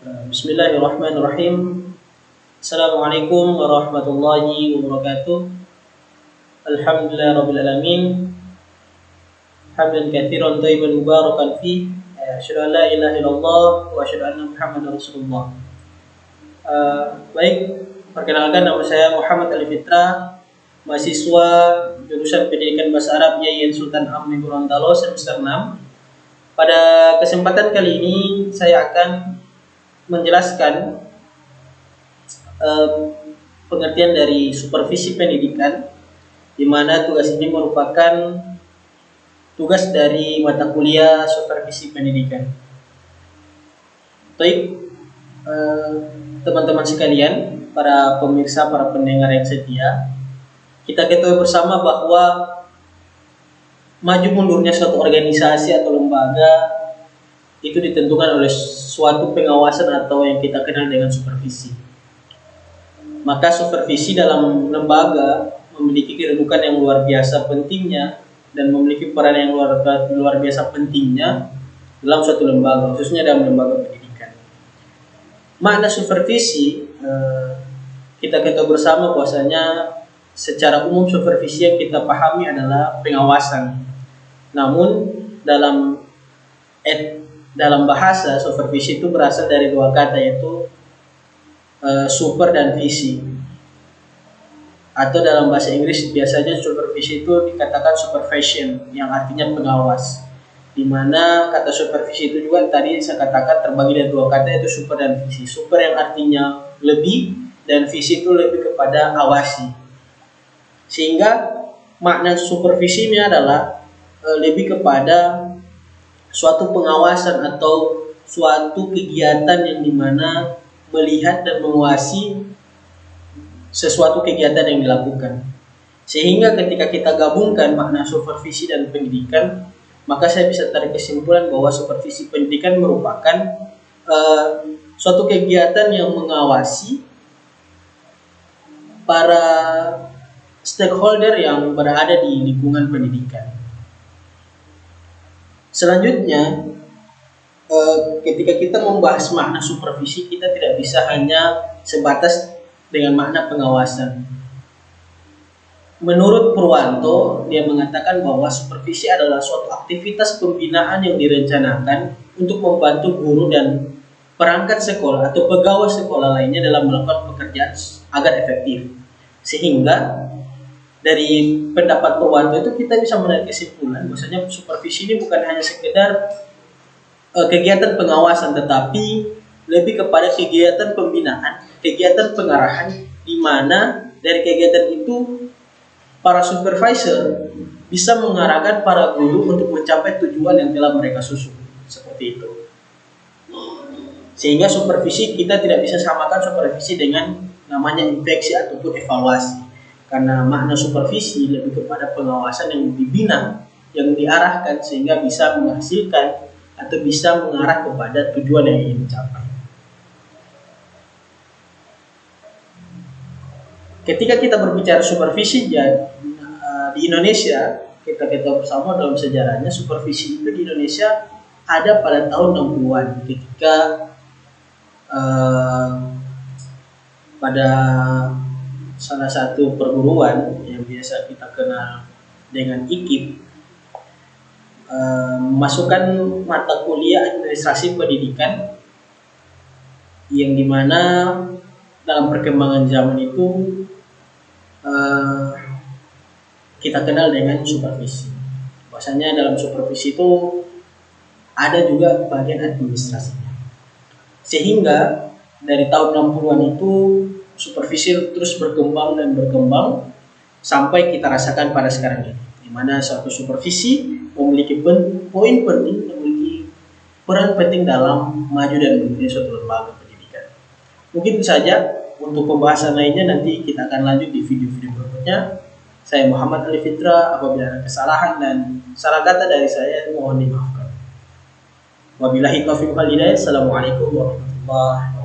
Bismillahirrahmanirrahim. Assalamualaikum warahmatullahi wabarakatuh. Alhamdulillah rabbil alamin. Hamdan katsiran thayyiban mubarakan fi. Asyhadu an la ilaha illallah wa asyhadu anna Muhammadar Rasulullah. Baik, perkenalkan nama saya Muhammad Ali Fitra, mahasiswa jurusan Pendidikan Bahasa Arab Yayan Sultan Hamdi Gorontalo semester 6. Pada kesempatan kali ini saya akan menjelaskan pengertian dari supervisi pendidikan, di mana tugas ini merupakan tugas dari mata kuliah supervisi pendidikan. Baik, teman-teman sekalian, para pemirsa, para pendengar yang setia, kita ketahui bersama bahwa maju mundurnya suatu organisasi atau lembaga itu ditentukan oleh suatu pengawasan atau yang kita kenal dengan supervisi. Maka supervisi dalam lembaga memiliki kedudukan yang luar biasa pentingnya dan memiliki peran yang luar biasa pentingnya dalam suatu lembaga, khususnya dalam lembaga pendidikan. Makna supervisi kita ketahui bersama bahwasanya secara umum supervisi yang kita pahami adalah pengawasan. Namun dalam bahasa, supervisi itu berasal dari dua kata, yaitu super dan visi. Atau dalam bahasa Inggris biasanya supervisi itu dikatakan supervision, yang artinya pengawas. Di mana kata supervisi itu juga tadi saya katakan terbagi dari dua kata, yaitu super dan visi. Super yang artinya lebih, dan visi itu lebih kepada awasi. Sehingga makna supervisi ini adalah lebih kepada suatu pengawasan atau suatu kegiatan yang dimana melihat dan mengawasi sesuatu kegiatan yang dilakukan. Sehingga ketika kita gabungkan makna supervisi dan pendidikan, maka saya bisa tarik kesimpulan bahwa supervisi pendidikan merupakan suatu kegiatan yang mengawasi para stakeholder yang berada di lingkungan pendidikan. Selanjutnya, ketika kita membahas makna supervisi, kita tidak bisa hanya sebatas dengan makna pengawasan. Menurut Purwanto, dia mengatakan bahwa supervisi adalah suatu aktivitas pembinaan yang direncanakan untuk membantu guru dan perangkat sekolah atau pegawai sekolah lainnya dalam melakukan pekerjaan agar efektif. Sehingga dari pendapat Purwanto itu kita bisa menarik kesimpulan bahwasanya supervisi ini bukan hanya sekedar kegiatan pengawasan, tetapi lebih kepada kegiatan pembinaan, kegiatan pengarahan, di mana dari kegiatan itu para supervisor bisa mengarahkan para guru untuk mencapai tujuan yang telah mereka susun, seperti itu. Sehingga supervisi kita tidak bisa samakan supervisi dengan namanya inspeksi ataupun evaluasi. Karena makna supervisi lebih kepada pengawasan yang dibina, yang diarahkan sehingga bisa menghasilkan atau bisa mengarah kepada tujuan yang ingin dicapai. Ketika kita berbicara supervisi di Indonesia, kita bersama dalam sejarahnya supervisi itu di Indonesia ada pada tahun 60-an ketika pada salah satu perguruan yang biasa kita kenal dengan IKIP memasukkan mata kuliah administrasi pendidikan yang dimana dalam perkembangan zaman itu kita kenal dengan supervisi. Bahwasanya dalam supervisi itu ada juga bagian administrasinya. Sehingga dari tahun 60-an itu supervisi terus berkembang dan berkembang sampai kita rasakan pada sekarang ini, di mana suatu supervisi memiliki poin penting, memiliki peran penting dalam maju dan mendirikan suatu lembaga pendidikan. Mungkin itu saja. Untuk pembahasan lainnya nanti kita akan lanjut di video-video berikutnya. Saya Muhammad Ali Fitra. Apabila ada kesalahan dan salah kata dari saya, mohon dimaafkan. Wabillahi taufiq wal hidayah. Assalamualaikum warahmatullahi wabarakatuh.